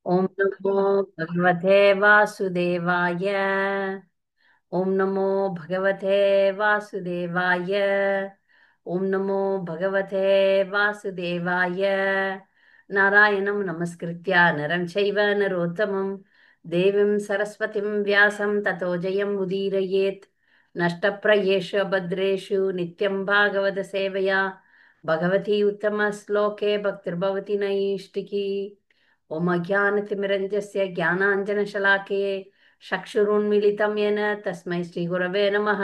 ॐ नमो भगवते वासुदेवाय। ॐ नमो भगवते वासुदेवाय। ॐ नमो भगवते वासुदेवाय। नारायणं नमस्कृत्य नरं चैव नरोत्तमं देवीं सरस्वतीं व्यासं ततो जयम् उदीरयेत्। नष्टप्रायेषु भद्रेषु नित्यं भागवतसेवया भगवती उत्तमश्लोके भक्तिर्भवति नैष्टिकी। ॐ अज्ञानतिमिरञ्जस्य ज्ञानाञ्जनशलाकये चक्षुरुन्मीलितं येन तस्मै श्रीगुरवे नमः।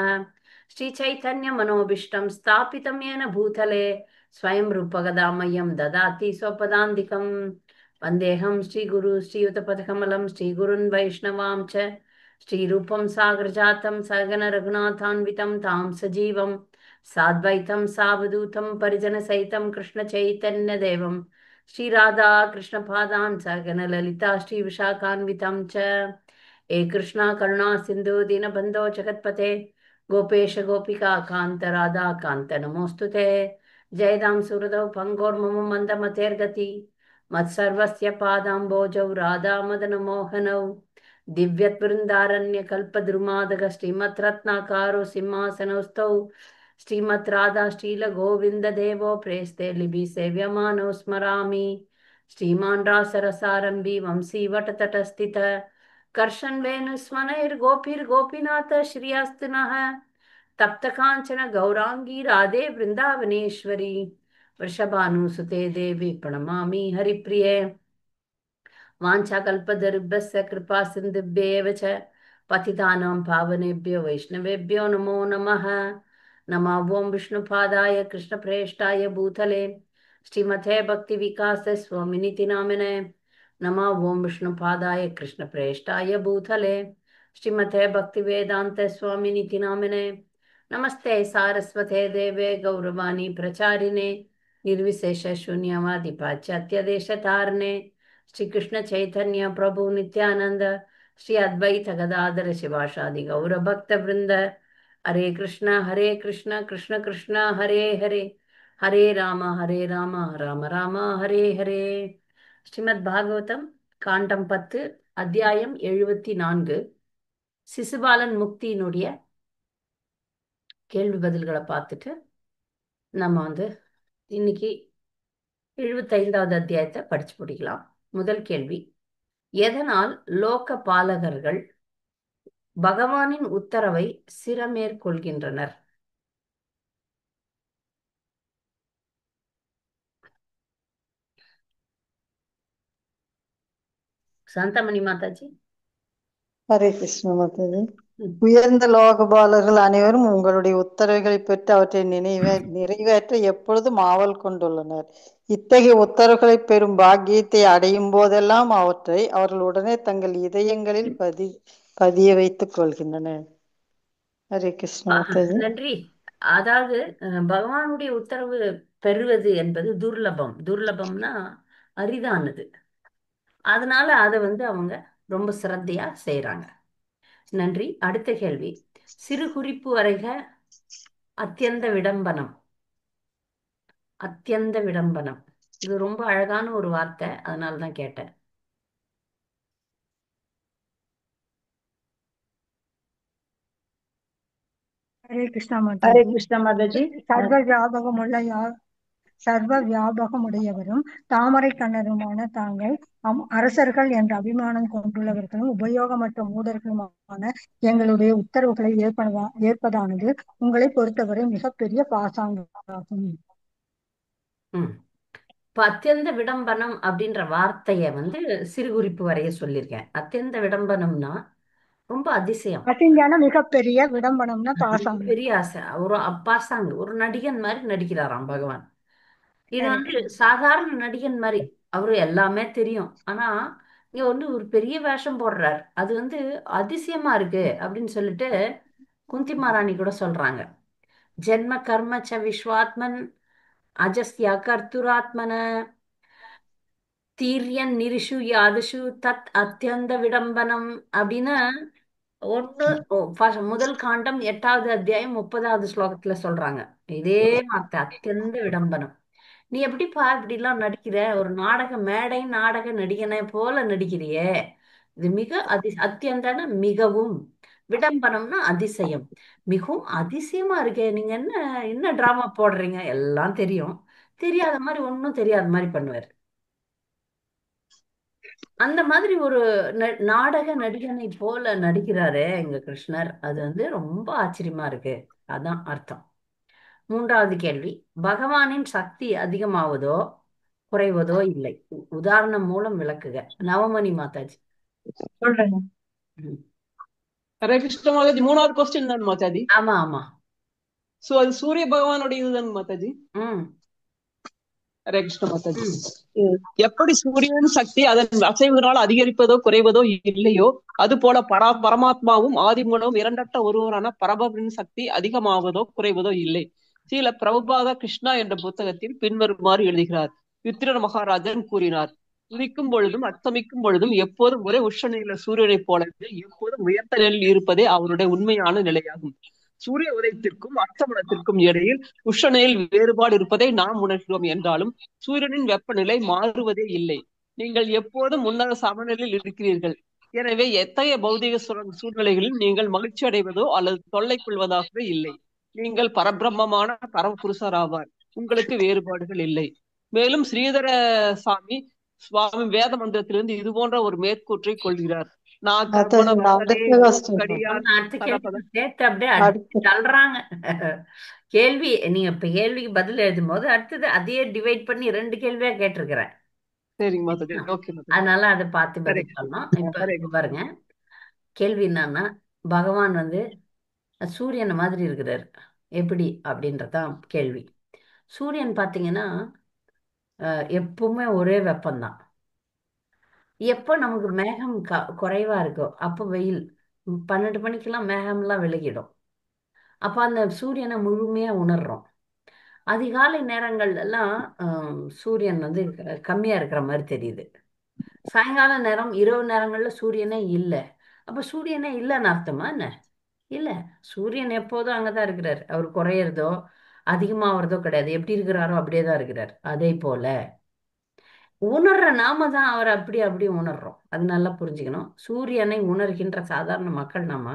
श्रीचैतन्यमनोभीष्टं स्थापितं येन भूतले स्वयं रूपगदामह्यं ददाति स्वपदान्तिकं। वन्देऽहं श्रीगुरु श्रीयुतपथकमलं श्रीगुरुन् वैष्णवां च श्रीरूपं सागरजातं सगन रघुनाथान्वितं तां सजीवं साद्वैतं सावधूतं परिजनसहितं कृष्णचैतन्यदेवं श्रीराधा कृष्णपादान् सगन ललिता श्रीविशाखान्वितं च। हे कृष्णा करुणा सिन्धु दीनबन्धो जगत्पते गोपेश गोपिका कान्त राधा कान्त नमोऽस्तुते। जयदां सुहृदौ पङ्गोर्मम मन्दमतेर्गति मत्सर्वस्य पादाम्बोजौ राधा मदनमोहनौ दिव्यवृन्दारण्यकल्पद्रुमादग श्रीमद्रत्नाकारो सिंहासनौस्तौ श्रीमद् राधा श्रीलगोविन्ददेवो प्रेस्ते लिपि सेव्यमानो स्मरामि। श्रीमान् रासरसारम्भि वंशी वटतटस्थित कर्षन् वेणुस्वनैर्गोपीर्गोपीनाथ श्रियास्तु नः। तप्तकाञ्चन गौराङ्गी राधे वृन्दावनेश्वरी वृषभानुसुते देवी प्रणमामि हरिप्रिये। वाञ्छाकल्पतरुभ्यश्च कृपा सिन्धुभ्येव च पतितानां पावनेभ्यो वैष्णवेभ्यो नमो नमः। नमः ॐ विष्णुपादाय कृष्णप्रेष्ठाय भूतले श्रीमते भक्तिविकास स्वामिनिति नामिने। नमः ॐ विष्णुपादाय कृष्णप्रेष्ठाय भूतले श्रीमते भक्तिवेदान्त स्वामिनिति नामिने। नमस्ते सारस्वते देवे गौरवाणी प्रचारिणे निर्विशेष शून्यवादि पाश्चात्य देशतारिणे श्री कृष्ण चैतन्य प्रभु नित्यानंद श्री अद्वैत गदाधर शिवासादि गौर भक्त वृंद। हरे कृष्ण कृष्ण कृष्ण हरे हरे हरे राम राम राम हरे हरे। ஸ்ரீமத் பாகவதம் காண்டம் 10 அத்தியாயம் 74 சிசுபாலன் முக்தியினுடைய கேள்வி பதில்களை பார்த்துட்டு நம்ம இன்னைக்கு 75வது அத்தியாயத்தை படிச்சு முடிக்கலாம். முதல் கேள்வி, எதனால் லோக பாலகர்கள் பகவானின் உத்தரவை சிரமேற்கொள்கின்றனர்? சாந்தமணி மாதாஜி. ஹரே கிருஷ்ண மாதாஜி. ம். உயர்ந்த லோகபாலர்கள் அனைவரும் உங்களுடைய உத்தரவுகளை பெற்று அவற்றை நிறைவேற்ற எப்பொழுதும் ஆவல் கொண்டுள்ளனர். இத்தகைய உத்தரவுகளை பெறும் பாக்கியத்தை அடையும் போதெல்லாம் அவற்றை அவர்கள் உடனே தங்கள் இதயங்களில் பதிய வைத்துக் கொள்கின்றனர். ஹரே கிருஷ்ண மாதாஜி. நன்றி. அதாவது பகவானுடைய உத்தரவு பெறுவது என்பது துர்லபம்னா அரிதானது. அதனால அதை அவங்க ரொம்ப சிரத்தையா செய்யறாங்க. நன்றி. அடுத்த கேள்வி, சிறு குறிப்பு வரைக அத்தியந்த விடம்பனம். அத்தியந்த விடம்பனம் இது ரொம்ப அழகான ஒரு வார்த்தை, அதனால தான் கேட்டேன். ஹரே கிருஷ்ணா ஹரே மாதாஜி. கிருஷ்ண மாதாஜி. சர்வ வியாபகமுடையவரும் தாமரை கண்ணருமான தாங்கள் அரசர்கள் என்ற அபிமானம் கொண்டுள்ளவர்களும் உபயோகமற்ற மூடர்களுமான எங்களுடைய உத்தரவுகளை ஏற்பதானது உங்களை பொறுத்தவரை மிகப்பெரிய பாசாங்காகும். இப்ப அத்தியந்த விடம்பனம் அப்படின்ற வார்த்தைய சிறு குறிப்பு வரைய சொல்லியிருக்கேன். அத்தியந்த விடம்பனம்னா ரொம்ப அதிசயம், அசிங்கான மிகப்பெரிய விடம்பனம்னா பாசாங்கம். பெரிய ஆசை. ஒரு பாசாங்கு, ஒரு நடிகன் மாதிரி நடிக்கிறாராம் பகவான். இது சாதாரண நடிகன் மாதிரி, அவரு எல்லாமே தெரியும். ஆனா இங்க ஒரு பெரிய வேஷம் போடுறார். அது அதிசயமா இருக்கு அப்படின்னு சொல்லிட்டு குந்தி மகாராணி கூட சொல்றாங்க. ஜென்ம கர்ம ச விஸ்வாத்மன் அஜஸ்ய கர்த்துராத்மன தீர்யன் நிரிஷு யாதுஷு தத் அத்தியந்த விடம்பனம் அப்படின்னு முதல் காண்டம் 8வது அத்தியாயம் 30வது ஸ்லோகத்துல சொல்றாங்க. இதே வார்த்தை அத்தியந்த விடம்பனம். நீ எப்படிப்பா இப்படிலாம் நடிக்கிற, ஒரு நாடக மேடை நாடக நடிகனை போல நடிக்கிறியே, இது மிக அத்தியந்தான மிகவும், விடம்பனம்னா அதிசயம், மிகவும் அதிசயமா இருக்கே, நீங்க என்ன என்ன டிராமா போடுறீங்க, எல்லாம் தெரியும், தெரியாத மாதிரி ஒன்றும் தெரியாத மாதிரி பண்ணுவார். அந்த மாதிரி ஒரு நாடக நடிகனை போல நடிக்கிறாரே எங்க கிருஷ்ணர், அது வந்து ரொம்ப ஆச்சரியமா இருக்கு. அதான் அர்த்தம். மூன்றாவது கேள்வி, பகவானின் சக்தி அதிகமாவதோ குறைவதோ இல்லை, உதாரணம் மூலம் விளக்குக. நவமணி மாதாஜி. சொல்றேங்க. ம். ஹரே கிருஷ்ண மாதாஜி, மூணாவது கொஸ்டின் தான் மாதாஜி. ஆமா ஆமா. சோ அது சூரிய பகவானுடைய இதுதான் மாதாஜி. ம் ஹரே கிருஷ்ண மாதாஜி. ம் எப்படி சூரியன் சக்தி அதன் அசைவுகளால் அதிகரிப்பதோ குறைவதோ இல்லையோ, அது போல பரமாத்மாவும் ஆதி மூலமும் இரண்டற்ற ஒருவரான பரபிரம்மனின் சக்தி அதிகமாவதோ குறைவதோ இல்லை. ஸ்ரீல பிரபுபாத கிருஷ்ணா என்ற புத்தகத்தில் பின்வருமாறு எழுதுகிறார். வித்திர மகாராஜன் கூறினார், உதிக்கும் பொழுதும் அஸ்தமிக்கும் பொழுதும் எப்போதும் ஒரே உஷ்ணநிலை சூரியனைப் போலவே எப்போதும் உயர்ந்த நிலையில் இருப்பதே அவருடைய உண்மையான நிலையாகும். சூரிய உதயத்திற்கும் அஸ்தமனத்திற்கும் இடையில் உஷ்ணநிலையில் வேறுபாடு இருப்பதை நாம் உணர்கிறோம் என்றாலும் சூரியனின் வெப்பநிலை மாறுவதே இல்லை. நீங்கள் எப்போதும் உன்னத சமநிலையில் இருக்கிறீர்கள். எனவே எத்தகைய பௌதிக சூழ்நிலைகளில் நீங்கள் மகிழ்ச்சி அடைவதோ அல்லது தொல்லை கொள்வதாகவே இல்லை. நீங்கள் பரபிரம்மமான பரமபுருஷர் ஆவார். உங்களுக்கு வேறுபாடுகள் இல்லை. மேலும் ஸ்ரீதர சாமி சுவாமி வேத மந்திரத்திலிருந்து இது போன்ற ஒரு மேற்கூற்றை கொள்கிறார். நான் கற்பன மாதாஜி, நான் வசதே அடுத்த நோ கொஸ்டின் கடியார் அடுத்த பத கேள்வி பத. சேர்த்து அப்படியே அடிச்சு அடுத்து தள்ளுறாங்க. கேள்வி நீங்க இப்ப கேள்விக்கு பதில் எழுதும் போது அடுத்தது அதையே டிவைட் பண்ணி 2 கேள்வியா கேட்டிருக்கிறேன். சரிங்க மாதாஜி. ஓகே மாதாஜி. அதனால அதை பார்த்து ஹரே பதில் சொல்லணும். இப்ப ஹரே இப்ப பாருங்க, கேள்வி என்னன்னா, பகவான் வந்து சூரியன் மாதிரி இருக்கிறார், எப்படி அப்படின்றதான் கேள்வி. சூரியன் பார்த்தீங்கன்னா எப்பவுமே ஒரே வெப்பம்தான். எப்போ நமக்கு மேகம் குறைவா இருக்கோ அப்போ வெயில், 12 மணிக்கெல்லாம் மேகம்லாம் விலகிடும். அப்போ அந்த சூரியனை முழுமையா உணர்றோம். அதிகாலை நேரங்கள்ல எல்லாம் சூரியன் வந்து கம்மியா இருக்கிற மாதிரி தெரியுது. சாயங்கால நேரம் இரவு நேரங்கள்ல சூரியனே இல்லை. அப்ப சூரியனே இல்லைன்னு அர்த்தமா என்ன? இல்ல, சூரியன் எப்போதும் அங்கதான் இருக்கிறார். அவர் குறையறதோ அதிகமாகறதோ கிடையாது. எப்படி இருக்கிறாரோ அப்படியே தான் இருக்கிறார். அதே போல உணர்ற நாம தான் அவரை அப்படி அப்படி உணர்றோம். அது நல்லா புரிஞ்சுக்கணும். சூரியனை உணர்கின்ற சாதாரண மக்கள் நாம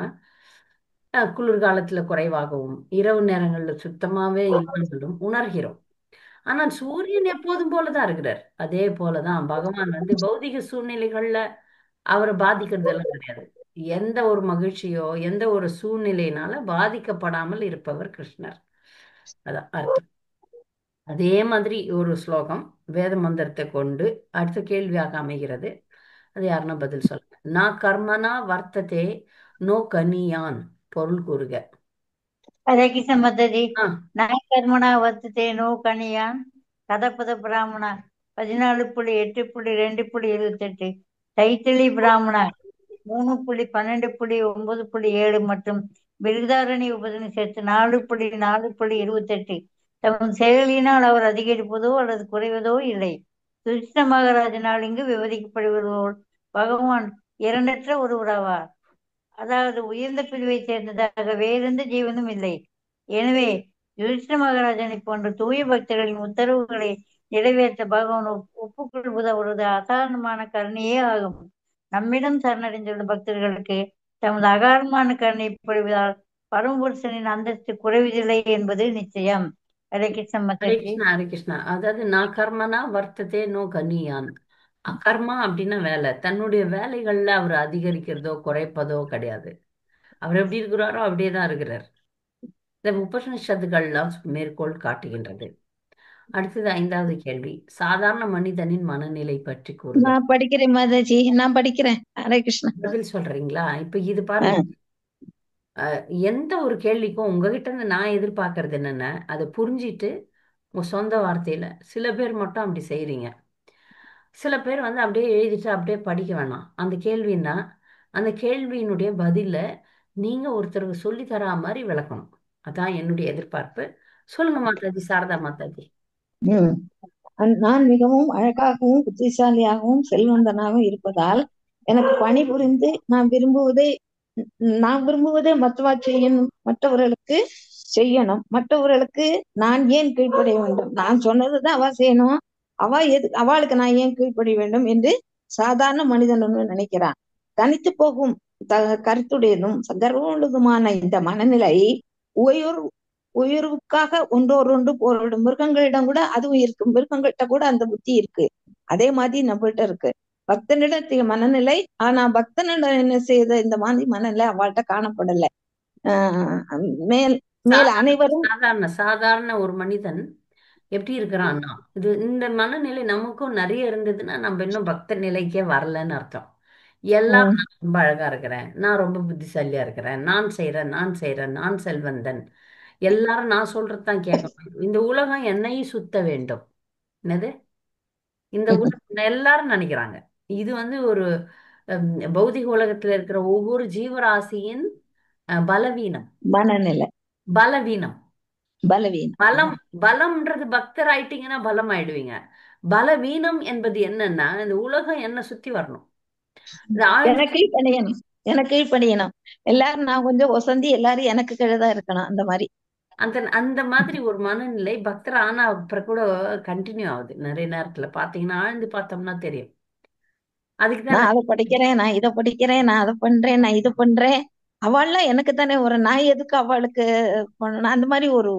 குளிர்காலத்துல குறைவாகவும் இரவு நேரங்கள்ல சுத்தமாவே இல்லாமலும் உணர்கிறோம். ஆனால் சூரியன் எப்போதும் போலதான் இருக்கிறார். அதே போலதான் பகவான் வந்து பௌதிக சூழ்நிலைகள்ல அவரை பாதிக்கிறது எல்லாம் கிடையாது. எந்த ஒரு மகிழ்ச்சியோ எந்த ஒரு சூழ்நிலையினால பாதிக்கப்படாமல் இருப்பவர் கிருஷ்ணர். அதான் அர்த்தம். அதே மாதிரி ஒரு ஸ்லோகம் வேத மந்திரத்தை கொண்டு அடுத்த கேள்வியாக அமைகிறது. அது யாருன்னா பதில் சொல்லுங்க. நான் கர்மனா வர்த்ததே நோ கனியான், பொருள் கூறுக. ஹரே கிருஷ்ண மாதாஜி. ஆ நாய் கர்மனா வர்த்ததே நோ கணியான் கதப்பத பிராமணா 14.8.2.28 தைத்திலி பிராமணா 3.12.9.7 மற்றும் பிருகதாரணி உபநிஷத்து 4.4.28 தம் செயலினால் அவர் அதிகரிப்பதோ அல்லது குறைவதோ இல்லை. கிருஷ்ண மகாராஜனால் இங்கு விவரிக்கப்படுவதோடு பகவான் இரண்டற்ற ஒருவராவார். அதாவது உயர்ந்த பிரிவைச் சேர்ந்ததாக வேறெந்த ஜீவனும் இல்லை. எனவே யுதிஷ்ட மகாராஜனை போன்ற தூய பக்தர்களின் உத்தரவுகளை நிறைவேற்ற பகவான் ஒப்புக்கொள்வது அவரது அசாதாரணமான கருணையே ஆகும். நம்மிடம் சரணடைந்துள்ள பக்தர்களுக்கு தமது அகாரமான கருணை பொழிவதால் பரமபுருஷனின் அந்தஸ்து குறைவதில்லை என்பது நிச்சயம். ஹரே கிருஷ்ண ஹரே மாதாஜி. கிருஷ்ணா ஹரே கிருஷ்ணா. அதாவது நான் கர்மனா வர்த்ததே நோ கனியான். அகர்மா அப்படின்னா வேலை, தன்னுடைய வேலைகள்ல அவர் அதிகரிக்கிறதோ குறைப்பதோ கிடையாது. அவர் எப்படி இருக்கிறாரோ அப்படியே தான் இருக்கிறார். இந்த உபநிஷத்துக்கள்லாம் மேற்கோள் காட்டுகின்றது. அடுத்தது 5வது கேள்வி, சாதாரண மனிதனின் மனநிலை பற்றி கூறுக. நான் படிக்கிறேன் மாதாஜி, நான் படிக்கிறேன். ஹரே கிருஷ்ணா. பதில் சொல்றீங்களா? இப்ப இது பாருங்க, எந்த ஒரு கேள்விக்கும் உங்ககிட்ட இருந்து நான் எதிர்பார்க்கறது என்னன்னா அதை புரிஞ்சிட்டு உங்க சொந்த வார்த்தையில, சில பேர் மட்டும் அப்படி செய்றீங்க, சில பேர் வந்து அப்படியே எழுதிட்டு அப்படியே படிக்க வேணாம். அந்த கேள்வின்னா அந்த கேள்வியினுடைய பதில நீங்க ஒருத்தருக்கு சொல்லி தரா மாதிரி விளக்கணும். அதான் என்னுடைய எதிர்பார்ப்பு. சொல்லுங்க மாதாஜி, சாரதா மாதாஜி. ம். நான் மிகவும் அழகாகவும் புத்திசாலியாகவும் செல்வந்தனாகவும் இருப்பதால் எனக்கு பணிபுரிந்து நான் விரும்புவதை மற்றவர்களுக்கு செய்யணும். மற்றவர்களுக்கு நான் ஏன் கீழ்ப்படிய வேண்டும்? நான் சொன்னதுதான் அவ செய்யணும். அவளுக்கு நான் ஏன் கீழ்ப்படிய வேண்டும் என்று சாதாரண மனிதன் ஒன்று நினைக்கிறான். தனித்து போகும் கருத்துடையதும் கர்வமுள்ளதுமான இந்த மனநிலை உயர் உயர்வுக்காக ஒன்றோடு போராடும் மிருகங்களிடம் கூட அதுவும் இருக்கு. மிருகங்கள்கிட்ட கூட அந்த புத்தி இருக்கு. அதே மாதிரி நம்மள்ட்ட இருக்கு. பக்தனிடத்திய மனநிலை. ஆனா பக்தனிடம் என்ன செய்த இந்த மாதிரி மனநிலை அவள்கிட்ட காணப்படல. மேல் மேல் அனைவரும் சாதாரண ஒரு மனிதன் எப்படி இருக்கிறான்னா, இந்த மனநிலை நமக்கும் நிறைய இருந்ததுன்னா நம்ம இன்னும் பக்த நிலைக்கே வரலன்னு அர்த்தம். எல்லாம் நான் ரொம்ப அழகா இருக்கிறேன், நான் ரொம்ப புத்திசாலியா இருக்கிறேன், நான் செய்யறேன், நான் செய்யறேன், நான் செல்வந்தன், எல்லாரும் நான் சொல்றதுதான் கேட்கணும், இந்த உலகம் என்னையும் சுத்த வேண்டும். என்னது இந்த உலகம் எல்லாரும் நினைக்கிறாங்க. இது ஒரு பௌதிக உலகத்துல இருக்கிற ஒவ்வொரு ஜீவராசியின் பலவீனம். மனநிலை பலவீனம். பலவீனம். பலம்ன்றது பக்தர் ஆயிட்டீங்கன்னா பலம் ஆயிடுவீங்க. பலவீனம் என்பது என்னன்னா, இந்த உலகம் என்ன சுத்தி வரணும். எனக்கு பணியணும். எல்லாரும் நான் கொஞ்சம் ஒசந்தி, எல்லாரும் எனக்கு கீழதான் இருக்கணும். அந்த மாதிரி அந்த மாதிரி ஒரு மனநிலை பக்தர் ஆனா அப்புறம் கூட கண்டினியூ ஆகுது. நிறைய நேரத்துல பாத்தீங்கன்னா ஆழ்ந்து பார்த்தோம்னா தெரியும். அதுக்குதான் நான் அதை படிக்கிறேன், நான் இதை படிக்கிறேன், நான் அதை பண்றேன், நான் இது பண்றேன். அவள்லாம் எனக்கு தானே ஒரு நான் எதுக்கு அவளுக்கு பண்ணணும்? அந்த மாதிரி ஒரு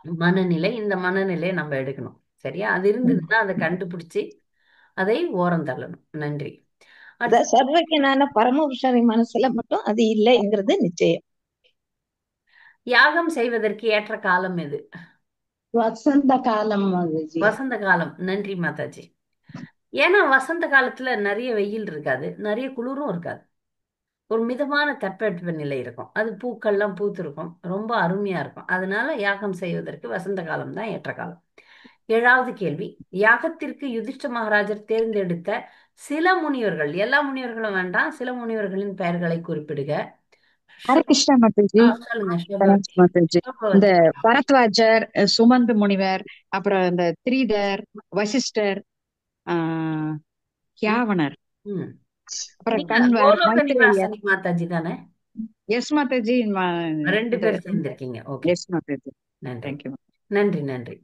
மனநிலை. இந்த மனநிலையை நம்ம எடுக்கணும். சரியா? அது இருந்ததுன்னா அதை கண்டுபிடிச்சு அதை ஓரம் தள்ளணும். நன்றி. சர்வஜனான பரமபுருஷரை மனசுல மட்டும் அது இல்லைங்கிறது நிச்சயம். யாகம் செய்வதற்கு ஏற்ற காலம் எது? வசந்த காலம். வசந்த காலம். நன்றி மாதாஜி. ஏன்னா வசந்த காலத்துல நிறைய வெயில் இருக்காது, நிறைய குளிரும் இருக்காது, ஒரு மிதமான தட்பவெட்ப நிலை இருக்கும். அது பூக்கள்லாம் பூத்திருக்கும், ரொம்ப அருமையா இருக்கும். அதனால யாகம் செய்வதற்கு வசந்த காலம் தான் ஏற்ற காலம். 7வது கேள்வி. யாகத்திற்கு யுதிஷ்ட மகாராஜர் தேர்ந்தெடுத்த சில முனிவர்கள், எல்லா முனிவர்களும் வேண்டாம், சில முனிவர்களின் பெயர்களை குறிப்பிடுக. ஹரே கிருஷ்ணா மாதாஜி. மாதாஜி, இந்த பரத்வாஜர், சுமந்த் முனிவர், அப்புறம் இந்த த்ரீதர், வசிஷ்டர், கியாவனர், அப்புறம் கண்வர், கோலோகனிவாசனி மாதாஜி தானே? எஸ் மாதாஜி. 2 பேர் சேர்ந்திருக்கீங்க. Okay, S Mataji. நன்றி. நன்றி நன்றி.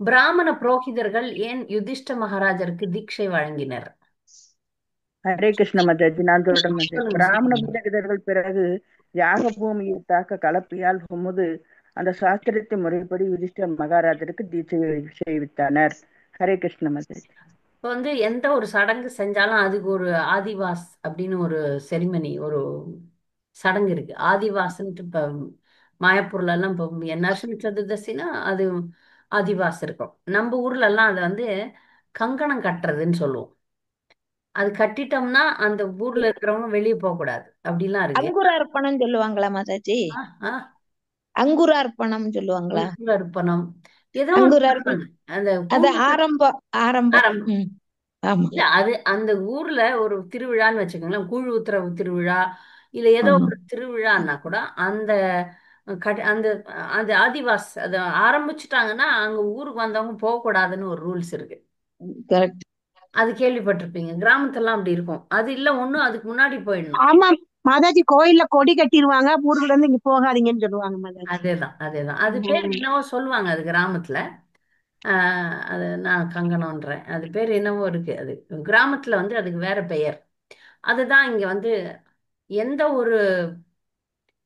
பிராமண புரோகிதர்கள் ஏன் யுதிஷ்ட மகாராஜருக்கு தீட்சை வழங்கினர்? ஹரே கிருஷ்ண மாதாஜி, நான் சொல்றேன் மாதாஜி. பிராமண புரோகிதர்கள் பிறகு யாக பூமியை தாக்க கலப்பியால் போது அந்த சாஸ்திரத்தை முறைப்படி யுதிஷ்ட மகாராஜருக்கு தீட்சை செய்வித்தனர். ஹரே கிருஷ்ண மாதாஜி. இப்போ எந்த ஒரு சடங்கு செஞ்சாலும் அதுக்கு ஒரு ஆதிவாஸ் அப்படின்னு ஒரு செரிமனி, ஒரு சடங்கு இருக்கு. ஆதிவாசன்ட்டு இப்போ மாயப்பூர்ல எல்லாம் இப்போ நரசிம்ம சதுர்தசினா அது ஆதிவாஸ் இருக்கும். நம்ம ஊர்ல எல்லாம் அதை கங்கணம் கட்டுறதுன்னு சொல்லுவோம். அது கட்டிட்டோம்னா அந்த ஊர்ல இருக்கிறவங்க வெளியே போக கூடாது, அப்படிலாம் இருக்கு. அங்குரார்ப்பணம் சொல்லுவாங்களா மாதாஜி? அங்குரார்ப்பணம் சொல்லுவாங்களா? அங்குரார்ப்பணம் ஏதோ அது ஆரம்பம். இல்ல, அது அந்த ஊர்ல ஒரு திருவிழான்னு வச்சுக்கோங்களேன், கூழ் உத்தரவு திருவிழா இல்ல ஏதோ ஒரு திருவிழான்னா கூட அந்த அந்த அந்த ஆதிவாஸ் அதை ஆரம்பிச்சுட்டாங்கன்னா அங்க ஊருக்கு வந்தவங்க போகக்கூடாதுன்னு ஒரு ரூல்ஸ் இருக்கு. அது கேள்விப்பட்டிருப்பீங்க. கிராமத்தெல்லாம் அப்படி இருக்கும். அது இல்ல ஒண்ணும் அதுக்கு முன்னாடி போயிடணும். ஆமா மாதாஜி, கோயில்ல கொடி கட்டிடுவாங்க, ஊர்ல இருந்து இங்க போகாதீங்கன்னு சொல்லுவாங்க மாதாஜி. அதேதான். அது பேர் என்னவோ சொல்லுவாங்க அது கிராமத்துல. அது நான் கங்கணம்ன்றேன், அது பேர் என்னவோ இருக்கு. அது கிராமத்துல அதுக்கு வேற பெயர். அதுதான் இங்க எந்த ஒரு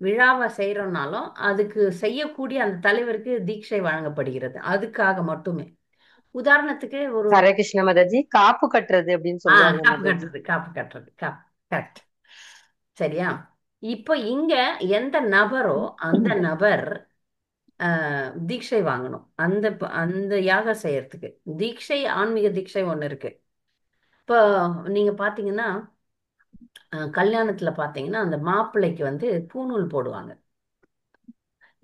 விழாவை செய்யறோம்னாலும் அதுக்கு செய்யக்கூடிய அந்த தலைவருக்கு தீட்சை வழங்கப்படுகிறது, அதுக்காக மட்டுமே. உதாரணத்துக்கு ஒரு ஹரே கிருஷ்ண மாதாஜி, காப்பு கட்டுறது அப்படின்னு சொல்லுவாங்க. காப்பு கட்டுறது கரெக்ட். சரியா? இப்போ இங்க எந்த நபரோ அந்த நபர் தீட்சை வாங்கணும். அந்த யாகம் செய்யறதுக்கு தீட்சை, ஆன்மீக தீட்சை ஒண்ணு இருக்கு. இப்போ நீங்க பாத்தீங்கன்னா கல்யாணத்துல பாத்தீங்கன்னா அந்த மாப்பிள்ளைக்கு பூணூல் போடுவாங்க.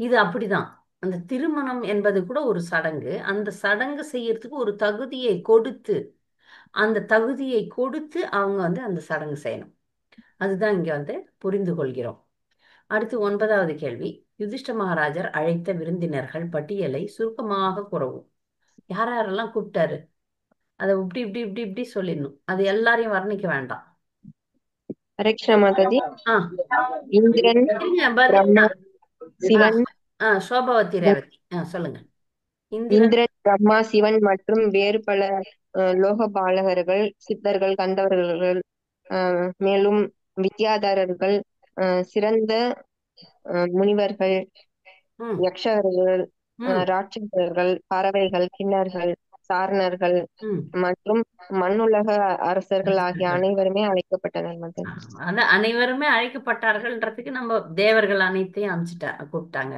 இது அப்படிதான். அந்த திருமணம் என்பது கூட ஒரு சடங்கு. அந்த சடங்கு செய்யறதுக்கு ஒரு தகுதியை கொடுத்து, அந்த தகுதியை கொடுத்து அவங்க அந்த சடங்கு செய்யணும். அதுதான் இங்க புரிந்து கொள்கிறோம். அடுத்து 9வது கேள்வி. யுதிஷ்ட மகாராஜர் அழைத்த விருந்தினர்கள் பட்டியலை சுருக்கமாக கூறவும். யாரெல்லாம் கூப்பிட்டாரு அதை இப்படி இப்படி இப்படி இப்படி சொல்லிடணும். அது எல்லாரையும் வர்ணிக்க வேண்டாம். ஹரே கிருஷ்ண மாதாஜி. இந்திரன், பிரம்மா, சிவன், சோபவதி ரேவதி சொல்லுங்க. இந்திரன். இந்திரன், பிரம்மா, சிவன் மற்றும் வேறு பல லோகபாலகர்கள், சித்தர்கள், கந்தவர்கள், மேலும் வித்யாதரர்கள், சிறந்த முனிவர்கள், யக்ஷர்கள், ராட்சசர்கள், பறவைகள், கிண்ணர்கள், சாரணர்கள் மற்றும் மண்ணுலக அரசர்கள் ஆகிய அனைவருமே அழைக்கப்பட்டனர் மாதாஜி. அனைவருமே அழைக்கப்பட்டார்கள்ன்றதுக்கு நம்ம தேவர்கள் அனைத்தையும் கூப்பிட்டாங்க.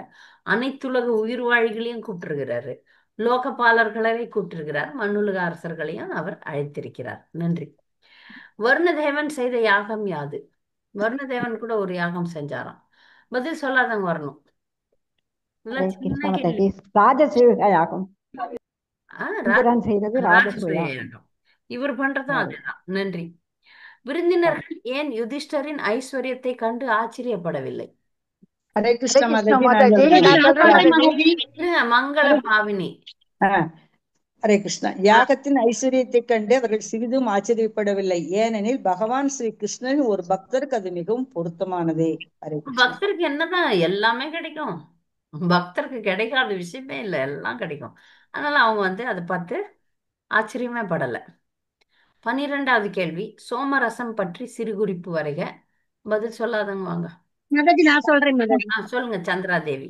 அனைத்துலக உயிர்வாழிகளையும் கூப்பிட்டிருக்கிறாரு, லோகபாலர்களை கூப்பிட்டிருக்கிறார், மண்ணுலக அரசர்களையும் அவர் அழைத்திருக்கிறார். நன்றி. வருணதேவன் செய்த யாகம் யாது? வருணதேவன் கூட ஒரு யாகம் செஞ்சாராம். பதில் சொல்லாதவங்க வரணும். ராஜசூய யாகம். ராஜசூய யாகம் இவர் பண்றதும் அதுதான். நன்றி. விருந்தினர்கள் ஏன் யுதிஷ்டரின் ஐஸ்வர்யத்தை கண்டு ஆச்சரியப்படவில்லை? ஹரே கிருஷ்ண மங்கள பாவினி. ஹரே கிருஷ்ணா. யாகத்தின் ஐஸ்வர்யத்தை கண்டு அவர்கள் சிறிதும் ஆச்சரியப்படவில்லை, ஏனெனில் பகவான் ஸ்ரீ கிருஷ்ணன் ஒரு பக்தருக்கு அது மிகவும் பொருத்தமானதே. பக்தருக்கு என்னதான் எல்லாமே கிடைக்கும், பக்தருக்கு கிடைக்காத விஷயமே இல்லை, எல்லாம் கிடைக்கும். அதனால அவங்க அதை பார்த்து ஆச்சரியமே படல. 12வது கேள்வி, சோமரசம் பற்றி சிறு குறிப்பு வரைக. பதில் சொல்லாதவங்க வாங்க. நான் சொல்றேன். சொல்லுங்க சந்திராதேவி.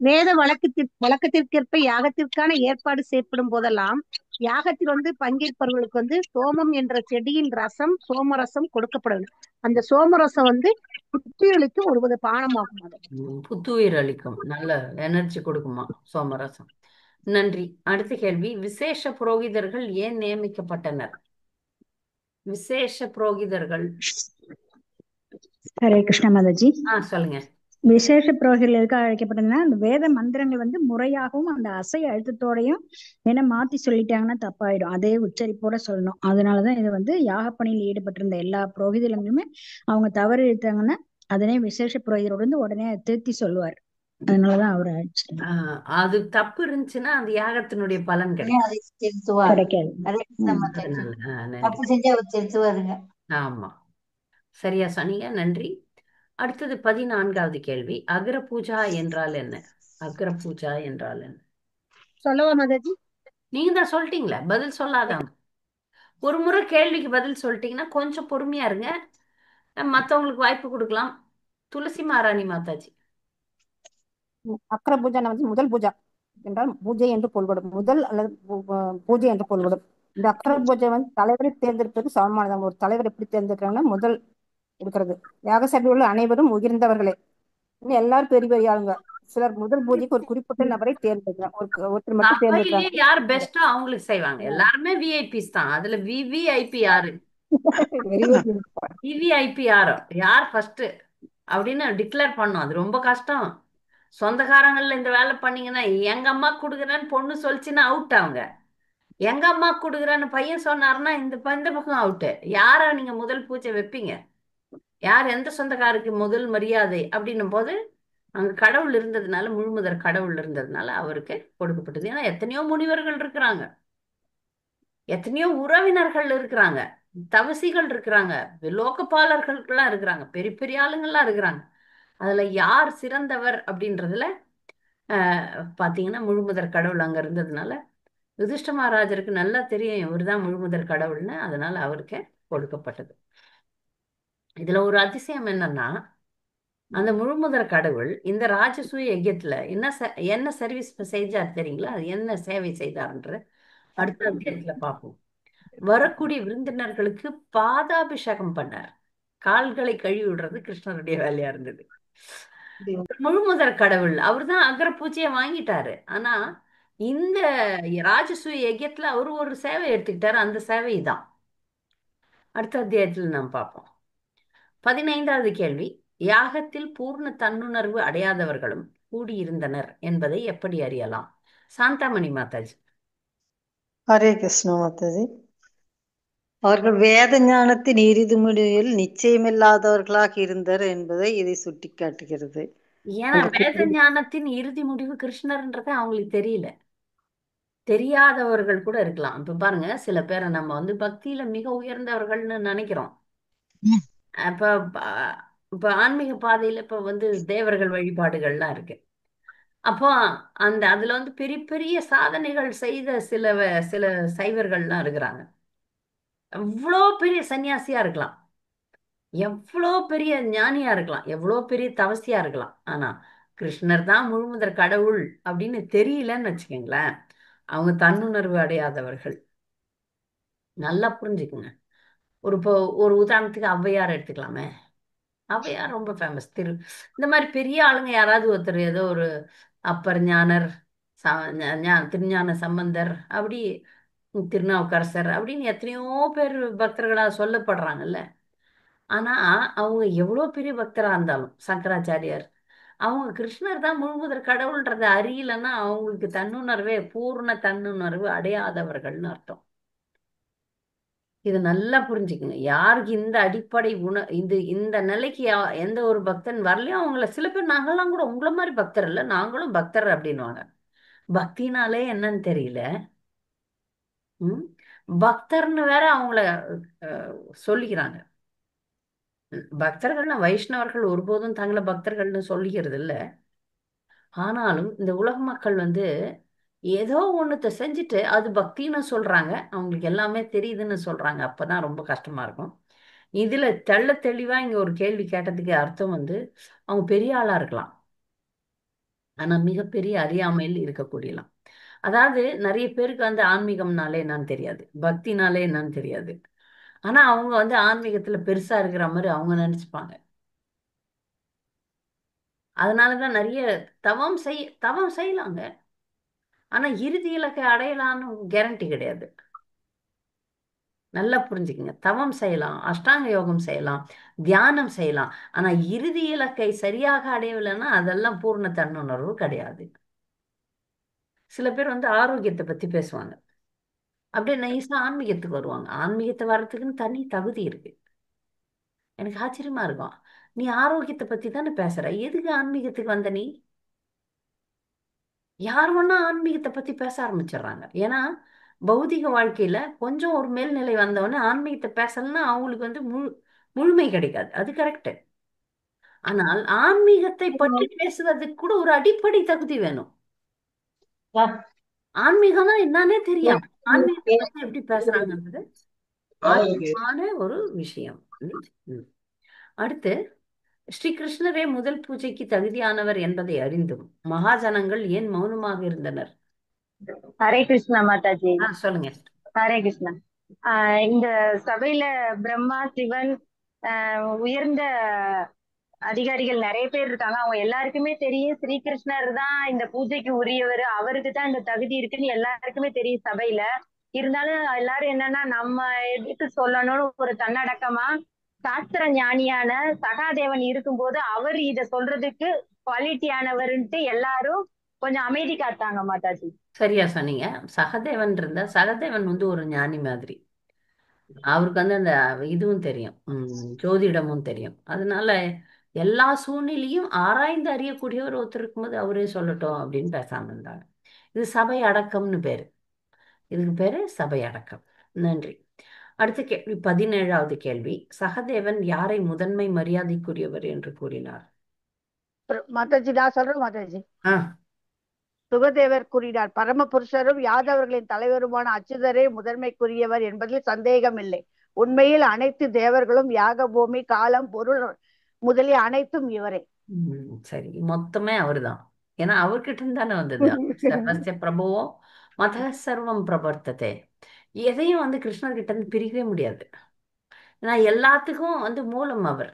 வேத வழக்கத்திற்கேற்ப யாகத்திற்கான ஏற்பாடு செய்யப்படும் போதெல்லாம் யாகத்தில் பங்கேற்பவர்களுக்கு சோமம் என்ற செடியின் ரசம், சோமரசம் கொடுக்கப்படும். அந்த சோமரசம் புத்துயிருக்கு ஒரு பானமாகும். புத்துயிர் அளிக்கும், நல்ல எனர்ஜி கொடுக்குமா சோமரசம். நன்றி. அடுத்த கேள்வி, விசேஷ புரோகிதர்கள் ஏன் நியமிக்கப்பட்டனர்? விசேஷ புரோகிதர்கள். ஹரே கிருஷ்ண மாதாஜி. சொல்லுங்க. விசேஷ புரோகிதர்கள் எதுக்காக அழைக்கப்பட்டதுன்னா, அந்த வேத மந்திரங்கள் முறையாகவும் அந்த அசை அழுத்தத்தோடையும் என்ன மாத்தி சொல்லிட்டாங்கன்னா தப்பாயிடும், அதே உச்சரிப்போட சொல்லணும். அதனாலதான் இது யாகப்பணியில் ஈடுபட்டிருந்த எல்லா புரோகிதர்களுமே அவங்க தவறு எடுத்தாங்கன்னா அதனே விசேஷ புரோகிதரோடு உடனே திருத்தி சொல்லுவார். அதனாலதான் அவர் அது தப்பு இருந்துச்சுன்னா அந்த யாகத்தினுடைய பலன் கிடைக்காது. ஆமா, சரியா சொன்னீங்க. நன்றி. அடுத்தது 14வது கேள்வி, அக்ர பூஜா என்றால் என்ன? அக்ர பூஜா என்றால் என்ன? சொல்லவா மாதாஜி? நீங்க தான் சொல்லிட்டீங்களே, பதில் சொல்லாதவங்க. ஒரு முறை கேள்விக்கு பதில் சொல்லிட்டீங்கன்னா கொஞ்சம் பொறுமையா இருங்க, மற்றவங்களுக்கு வாய்ப்பு கொடுக்கலாம். துளசி மாராணி மாதாஜி. அக்ர பூஜா முதல் பூஜா என்றால் பூஜை என்று பொருள்படும், முதல் அல்லது பூஜை என்று பொருள்படும். இந்த அக்ர பூஜை தலைவரை தேர்ந்தெடுப்பது சமமானது. ஒரு தலைவர் எப்படி தேர்ந்தெடுக்கிறாங்கன்னா முதல் இருக்கிறது. யாக சபையில் உள்ள அனைவரும் உயர்ந்தவர்களே, எல்லாரும் பெரிய பெரிய ஆளுங்க. சிலர் முதல் பூஜைக்கு ஒரு குறிப்பிட்ட நபரை தேர்ந்தெடுக்கிறாங்க, ஒருத்தர் மட்டும் தேர்ந்தெடுக்கிறாங்க. யார் பெஸ்டா அவங்களுக்கு செய்வாங்க. எல்லாருமே விஐபிஸ் தான். அதுல விவிஐபி யாரு? விவிஐபி யாரோ, யார் ஃபர்ஸ்ட் அப்படின்னு டிக்ளேர் பண்ணும். அது ரொம்ப கஷ்டம். சொந்தக்காரங்கள்ல இந்த வேலை பண்ணீங்கன்னா, எங்க அம்மா கொடுக்குறேன்னு பொண்ணு சொல்லிச்சுன்னா அவுட். அவங்க எங்க அம்மா கொடுக்குறேன்னு பையன் சொன்னாருன்னா இந்த பக்கம் அவுட்டு. யார நீங்க முதல் பூஜை வைப்பீங்க? யார் எந்த சொந்தக்காருக்கு முதல் மரியாதை அப்படின்னும் போது அங்க கடவுள் இருந்ததுனால, முழுமுதற் கடவுள் இருந்ததுனால அவருக்கு கொடுக்கப்பட்டது. ஏன்னா எத்தனையோ முனிவர்கள் இருக்கிறாங்க, எத்தனையோ உறவினர்கள் இருக்கிறாங்க, தவசிகள் இருக்கிறாங்க, லோகபாலர்கள்லாம் இருக்கிறாங்க, பெரிய பெரிய ஆளுங்கள்லாம் இருக்கிறாங்க. அதுல யார் சிறந்தவர் அப்படின்றதுல பாத்தீங்கன்னா முழுமுதற் கடவுள் அங்க இருந்ததுனால யுதிஷ்ட மகாராஜருக்கு நல்லா தெரியும் இவர்தான் முழுமுதற் கடவுள்னு. அதனால அவருக்கு கொடுக்கப்பட்டது. இதுல ஒரு அதிசயம் என்னன்னா, அந்த முழுமுதற் கடவுள் இந்த ராஜசூய யஜ்யத்துல என்ன சர்வீஸ் செஞ்சார் தெரியுங்களா? அது என்ன சேவை செய்தார்ன்ற அடுத்த அத்தியாயத்துல பார்ப்போம். வரக்கூடிய விருந்தினர்களுக்கு பாதாபிஷேகம் பண்ணார். கால்களை கழுவி விடுறது கிருஷ்ணருடைய வேலையா இருந்தது. முழுமுதற் கடவுள் அவர் தான் அக்ர பூஜையை வாங்கிட்டாரு. ஆனா இந்த ராஜசூய யஜ்யத்துல அவரு ஒரு சேவை எடுத்துக்கிட்டாரு. அந்த சேவை தான் அடுத்த அத்தியாயத்துல நாம் பார்ப்போம். 15வது கேள்வி, யாகத்தில் பூர்ண தன்னுணர்வு அடையாதவர்களும் கூடியிருந்தனர் என்பதை எப்படி அறியலாம்? சாந்தாமணி மாதாஜி. ஹரே கிருஷ்ண மாதாஜி. அவர்கள் வேத ஞானத்தின் இறுதி முடிவில் நிச்சயமில்லாதவர்களாக இருந்தனர் என்பதை இதை சுட்டிக்காட்டுகிறது. ஏன்னா வேத ஞானத்தின் இறுதி முடிவு கிருஷ்ணர்ன்றத அவங்களுக்கு தெரியல. தெரியாதவர்கள் கூட இருக்கலாம். இப்ப பாருங்க, சில பேரை நம்ம பக்தியில மிக உயர்ந்தவர்கள்னு நினைக்கிறோம். இப்ப ஆன்மீக பாதையில இப்ப தேவர்கள் வழிபாடுகள்லாம் இருக்கு. அப்போ அதுல வந்து பெரிய பெரிய சாதனைகள் செய்த சில சைவர்கள்லாம் இருக்கிறாங்க. எவ்வளோ பெரிய சன்னியாசியா இருக்கலாம், எவ்வளோ பெரிய ஞானியா இருக்கலாம், எவ்வளோ பெரிய தவசியா இருக்கலாம். ஆனா கிருஷ்ணர் தான் முழுமுதற் கடவுள் அப்படின்னு தெரியலன்னு வச்சுக்கோங்களேன், அவங்க தன்னுணர்வு அடையாதவர்கள். நல்லா புரிஞ்சுக்குங்க. இப்போ ஒரு உதாரணத்துக்கு ஔவையார் எடுத்துக்கலாமே. ஔவையார் ரொம்ப ஃபேமஸ். இந்த மாதிரி பெரிய ஆளுங்க யாராவது ஒருத்தர், ஏதோ ஒரு அப்பர் ஞானர், திருஞான சம்பந்தர், அப்படி திருநாவுக்கரசர் அப்படின்னு எத்தனையோ பேர் பக்தர்களா சொல்லப்படுறாங்கல்ல. ஆனா அவங்க எவ்வளவு பெரிய பக்தரா இருந்தாலும், சங்கராச்சாரியார், அவங்க கிருஷ்ணர் தான் முழுமுதற் கடவுள்ன்றதை அறியலன்னா அவங்களுக்கு தன்னுணர்வே, பூர்ண தன்னுணர்வு அடையாதவர்கள்னு அர்த்தம். இது நல்லா புரிஞ்சுக்குங்க. யாருக்கு இந்த அடிப்படை இந்த இந்த நிலைக்கு எந்த ஒரு பக்தன் வரலையோ அவங்கள சில பேர், நாங்கெல்லாம் கூட உங்களை மாதிரி பக்தர் இல்ல, நாங்களும் பக்தர் அப்படின்வாங்க. பக்தினாலே என்னன்னு தெரியல. பக்தர்னு வேற அவங்கள சொல்லிக்கிறாங்க. பக்தர்கள்னா வைஷ்ணவர்கள் ஒருபோதும் தங்களை பக்தர்கள்னு சொல்லிக்கிறது இல்ல. ஆனாலும் இந்த உலக மக்கள் வந்து ஏதோ ஒண்ணுத்த செஞ்சுட்டு அது பக்தின்னு சொல்றாங்க, அவங்களுக்கு எல்லாமே தெரியுதுன்னு சொல்றாங்க. அப்பதான் ரொம்ப கஷ்டமா இருக்கும். இதுல தெளிவா இங்க ஒரு கேள்வி கேட்டதுக்கு அர்த்தம் வந்து, அவங்க பெரிய ஆளா இருக்கலாம், ஆனா மிகப்பெரிய அறியாமையில் இருக்கக்கூடியலாம். அதாவது நிறைய பேருக்கு வந்து ஆன்மீகம்னாலே என்னன்னு தெரியாது, பக்தினாலே என்னன்னு தெரியாது. ஆனா அவங்க வந்து ஆன்மீகத்துல பெருசா இருக்கிற மாதிரி அவங்க நினைச்சுப்பாங்க. அதனாலதான் நிறைய தவம் செய்யலாங்க. ஆனா இறுதி இலக்கை அடையலான்னு கேரண்டி கிடையாது. நல்லா புரிஞ்சுக்கங்க. தவம் செய்யலாம், அஷ்டாங்க யோகம் செய்யலாம், தியானம் செய்யலாம். ஆனா இறுதி இலக்கை சரியாக அடையவில்லைன்னா அதெல்லாம் பூர்ண தன்னுணர்வு கிடையாது. சில பேர் வந்து ஆரோக்கியத்தை பத்தி பேசுவாங்க, அப்படியே நைஸா ஆன்மீகத்துக்கு வருவாங்க. ஆன்மீகத்தை வர்றதுக்குன்னு தனி தகுதி இருக்கு. எனக்கு ஆச்சரியமா இருக்கும், நீ ஆரோக்கியத்தை பத்தி தானே பேசுற, எதுக்கு ஆன்மீகத்துக்கு வந்த நீ? யார் வேணா ஆன்மீகத்தை பத்தி பேச ஆரம்பிச்சிடுறாங்க. ஏன்னா பௌதிக வாழ்க்கையில கொஞ்சம் ஒரு மேல்நிலை வந்தவொடனே ஆன்மீகத்தை பேசலன்னா அவங்களுக்கு வந்து முழுமை கிடைக்காது. அது கரெக்ட். ஆனால் ஆன்மீகத்தை பற்றி பேசுவதற்கு கூட ஒரு அடிப்படை தகுதி வேணும். ஆன்மீகம்னா என்னன்னே தெரியும், ஆன்மீகத்தை பத்தி எப்படி பேசுறாங்கன்றது ஆச்சரியமான ஒரு விஷயம். அடுத்து, ஸ்ரீகிருஷ்ணரே முதல் பூஜைக்கு தகுதியானவர் என்பதை அறிந்தும் மகாஜனங்கள் ஏன் மௌனமாக இருந்தனர்? ஹரே கிருஷ்ணா மாதாஜி. சொல்லுங்க. ஹரே கிருஷ்ணா. இந்த சபையில பிரம்மா, சிவன், உயர்ந்த அதிகாரிகள் நிறைய பேர் இருக்காங்க. அவங்க எல்லாருக்குமே தெரியும் ஸ்ரீகிருஷ்ணர் தான் இந்த பூஜைக்கு உரியவர், அவருக்கு தான் இந்த தகுதி இருக்குன்னு எல்லாருக்குமே தெரியும் சபையில. இருந்தாலும் எல்லாரும் என்னன்னா நம்ம எதுக்கு சொல்லணும்னு ஒரு தன்னடக்கமா, சாஸ்திர ஞானியான சகாதேவன் இருக்கும்போது அவர் இத சொல்றதுக்கு குவாலிட்டியானவர்ன்ட்டு எல்லாரும் கொஞ்சம் அமைதி காத்தாங்க மாதாஜி. சரியா சொன்னீங்க. சகதேவன் வந்து ஒரு ஞானி மாதிரி. அவருக்கு வந்து அந்த இதுவும் தெரியும், ஜோதிடமும் தெரியும். அதனால எல்லா சூழ்நிலையும் ஆராய்ந்து அறியக்கூடியவர் ஒருத்தர் இருக்கும்போது அவரே சொல்லட்டும் அப்படின்னு பேசாம இருந்தாங்க. இது சபை அடக்கம்னு பேரு. இதுக்கு பேரு சபை அடக்கம். நன்றி. அடுத்த கேள்வி, 17வது கேள்வி. சகதேவன் யாரை முதன்மை மரியாதைக்குரியவர் என்று கூறினார்? மாதாஜி நான் சொல்றேன் மாதாஜி. ஆ, சுகதேவர் கூறினார், பரமபுருஷரும் யாதவர்களின் தலைவருமான அச்சுதரே முதன்மைக்குரியவர் என்பதில் சந்தேகம் இல்லை. உண்மையில் அனைத்து தேவர்களும் யாக பூமி, காலம், பொருள் முதலிய அனைத்தும் இவரே. சரி, மொத்தமே அவர்தான். ஏன்னா அவர்கிட்ட இருந்து தானே வந்தது. சர்வஸ்ய பிரபுவோ மத சர்வம் பிரவர்த்ததே. எதையும் வந்து கிருஷ்ணர் கிட்ட இருந்து பிரிக்கவே முடியாது. ஏன்னா எல்லாத்துக்கும் வந்து மூலம் அவர்.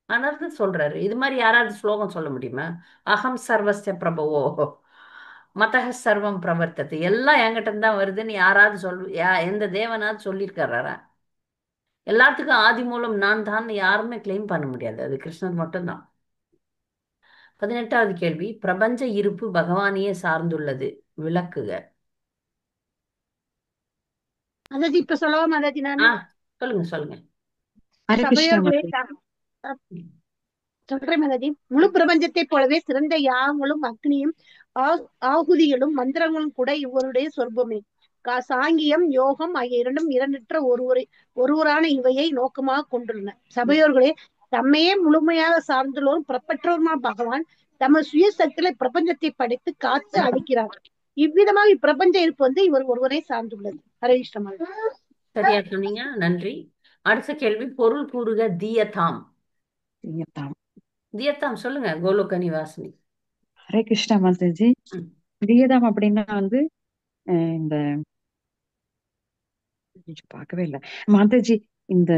அதனால சொல்றாரு. இது மாதிரி யாராவது ஸ்லோகம் சொல்ல முடியுமா? அகம் சர்வஸ்ய பிரபுவோ மதக சர்வம் பிரவர்த்தது, எல்லாம் என்கிட்ட இருந்து தான் வருதுன்னு யாராவது எந்த தேவனாவது சொல்லியிருக்காரா? எல்லாத்துக்கும் ஆதி மூலம் நான் தான் யாருமே கிளைம் பண்ண முடியாது, அது கிருஷ்ணர் மட்டும்தான். 18வது கேள்வி, பிரபஞ்ச இருப்பு பகவானையே சார்ந்துள்ளது, விளக்குக. மாதாஜி இப்ப சொல்லவா மாதாஜி? நான் சொல்லுங்க. சபையோர்களே சொல்றேன் மாதாஜி. முழு பிரபஞ்சத்தை போலவே சிறந்த யாகங்களும் அக்னியும் ஆகுதிகளும் மந்திரங்களும் கூட இவருடைய சொர்பமே. சாங்கியம், யோகம் ஆகிய இரண்டும் இரண்டற்ற ஒருவரான இவையை நோக்கமாக கொண்டுள்ளன. சபையோர்களே, தம்மையே முழுமையாக சார்ந்துள்ளோரும் புறப்பற்றவருமான பகவான் தமது சுய சக்தியில பிரபஞ்சத்தை படைத்து காத்து அழிக்கிறார். இவ்விதமாக இப்பிரபஞ்ச இருப்பு வந்து இவர் ஒருவரை சார்ந்துள்ளது. ஹரே கிருஷ்ண. சரியா சொன்னீங்க, நன்றி. அடுத்த கேள்வி, பொருள் கூறுக தியதாம். தியதாம் சொல்லுங்க கோலோக நிவாசினி. ஹரே கிருஷ்ணா மாதாஜி. தியதாம் அப்படின்னா வந்து இந்த பார்க்கவே இல்லை மாதாஜி, இந்த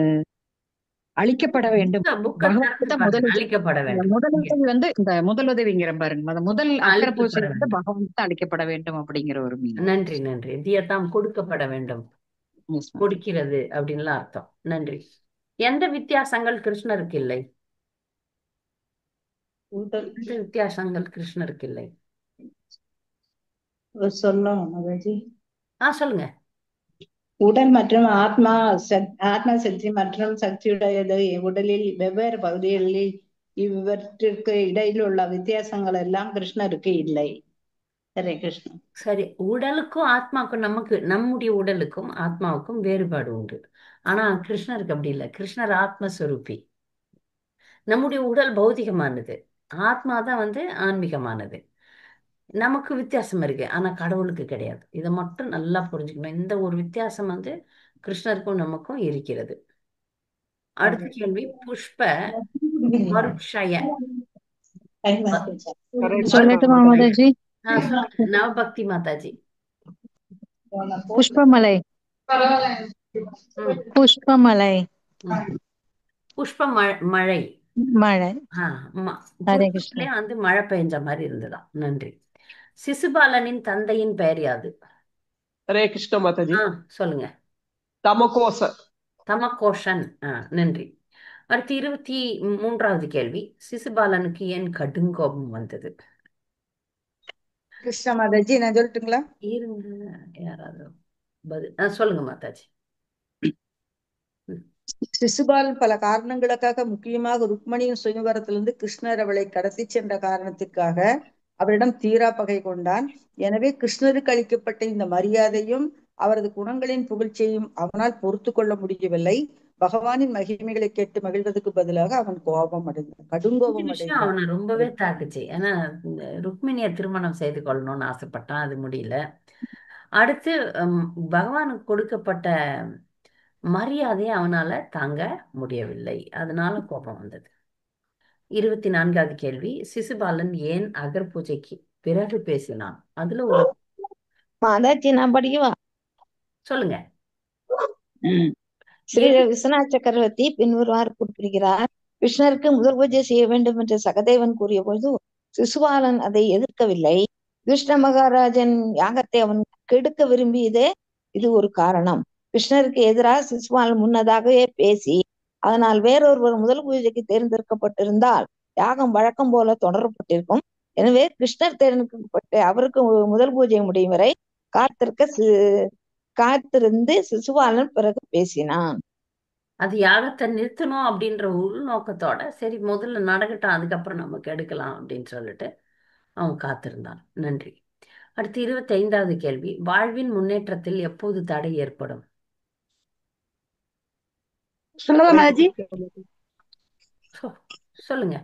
அழிக்கப்பட வேண்டும் அழிக்கப்பட வேண்டும். முதலுதவி வந்து இந்த முதலுதவிங்கிற பாருங்க, முதல் அக்கறை பூஜை வந்து வேண்டும். பகவான் அழிக்கப்பட வேண்டும் அப்படிங்கிற ஒரு மீன். நன்றி நன்றி. தியதாம் கொடுக்கப்பட வேண்டும், கொடுக்கிறது அப்படின்லாம் அர்த்தம். நன்றி. எந்த வித்தியாசங்கள் கிருஷ்ணருக்கு இல்லை? எந்த வித்தியாசங்கள் கிருஷ்ணருக்கு இல்லை? சொல்லணும் மாதாஜி. சொல்லுங்க. உடல் மற்றும் ஆத்மா ஆத்மா சக்தி மற்றும் சக்தியுடையது உடலில் வெவ்வேறு பகுதிகளில் இவற்றிற்கு இடையில் உள்ள வித்தியாசங்கள் எல்லாம் கிருஷ்ணருக்கு இல்லை. ஹரே கிருஷ்ணன். சரி, உடலுக்கும் ஆத்மாவுக்கும் நம்முடைய உடலுக்கும் ஆத்மாவுக்கும் வேறுபாடு உண்டு. ஆனா கிருஷ்ணருக்கு அப்படி இல்லை. கிருஷ்ணர் ஆத்மஸ்வரூபி. நம்முடைய உடல் பௌதிகமானது, ஆத்மா தான் வந்து ஆன்மீகமானது. நமக்கு வித்தியாசம் இருக்கு, ஆனா கடவுளுக்கு கிடையாது. இதை மட்டும் நல்லா புரிஞ்சுக்கணும். இந்த ஒரு வித்தியாசம் வந்து கிருஷ்ணருக்கும் நமக்கும் இருக்கிறது. அடுத்த கேள்வி, புஷ்ப மருட்சய. சொல்லட்டுமா மாதாஜி? நவபக்தி மாதாஜி. புஷ்பமலை. புஷ்பமலை. புஷ்ப மழை. மழை. வந்து மழை பெஞ்ச மாதிரி இருந்ததா. நன்றி. சிசுபாலனின் தந்தையின் பெயர் யாது? ஹரே கிருஷ்ண மாதாஜி. சொல்லுங்க. தமகோஷன். நன்றி. அடுத்து 23வது கேள்வி, சிசுபாலனுக்கு ஏன் கடுங்கோபம் வந்தது? கிருஷ்ண மாதாஜி, நான் சொல்லட்டுங்களா? இருங்க, யாராவது பதில் சொல்லுங்க மாதாஜி. சிசுபாலன் பல காரணங்களுக்காக, முக்கியமாக ருக்மணியின் சுயவரத்திலிருந்து கிருஷ்ணர் அவளை கடத்தி சென்ற காரணத்திற்காக அவரிடம் தீரா பகை கொண்டான். எனவே கிருஷ்ணருக்கு அளிக்கப்பட்ட இந்த மரியாதையும் அவரது குணங்களின் புகழ்ச்சியையும் அவனால் பொறுத்து கொள்ள முடியவில்லை. பகவானின் மகிமைகளை கேட்டு மகிழ்வதற்கு பதிலாக அவன் கோபம் அடைந்தான், கடுங்கோபம் அடைந்தான். அவனை ரொம்பவே தாக்குச்சு. ஏன்னா ருக்மிணியை திருமணம் செய்து கொள்ளணும்னு ஆசைப்பட்டான், அது முடியல. அடுத்து பகவானுக்கு கொடுக்கப்பட்ட மரியாதையை அவனால தாங்க முடியவில்லை, அதனால கோபம் வந்தது. 24வது கேள்வி, சிசுபாலன் ஏன் அகர் பூஜைக்கு பிறகு பேசினான்? அதுல ஒரு மாதாஜி நான் படிக்கவா? சொல்லுங்க. ஸ்ரீ விஸ்வநாத் சக்கரவர்த்தி பின்வருமாறு குறிப்பிடுகிறார். கிருஷ்ணருக்கு முதல் பூஜை செய்ய வேண்டும் என்று சகதேவன் கூறிய பொழுது சிசுபாலன் அதை எதிர்க்கவில்லை. கிருஷ்ண மகாராஜன் யாகத்தை அவன் கெடுக்க விரும்பியதே இது ஒரு காரணம். கிருஷ்ணருக்கு எதிராக சிசுபாலன் முன்னதாகவே பேசி அதனால் வேறொருவர் முதல் பூஜைக்கு தேர்ந்தெடுக்கப்பட்டிருந்தால் யாகம் வழக்கம் போல தொடரப்பட்டிருக்கும். எனவே கிருஷ்ணர் தேர்ந்தெடுக்கப்பட்டு அவருக்கு முதல் பூஜை முடியும் வரை காத்திருந்து சிசுபாலன் பிறகு பேசினான். அது யாகத்தை நிறுத்தணும் அப்படின்ற உள்நோக்கத்தோட, சரி முதல்ல நடக்கட்டும், அதுக்கப்புறம் நமக்கு எடுக்கலாம் அப்படின்னு சொல்லிட்டு அவன் காத்திருந்தான். நன்றி. அடுத்து 25வது கேள்வி, வாழ்வின் முன்னேற்றத்தில் எப்போது தடை ஏற்படும்? சொல்லுங்க.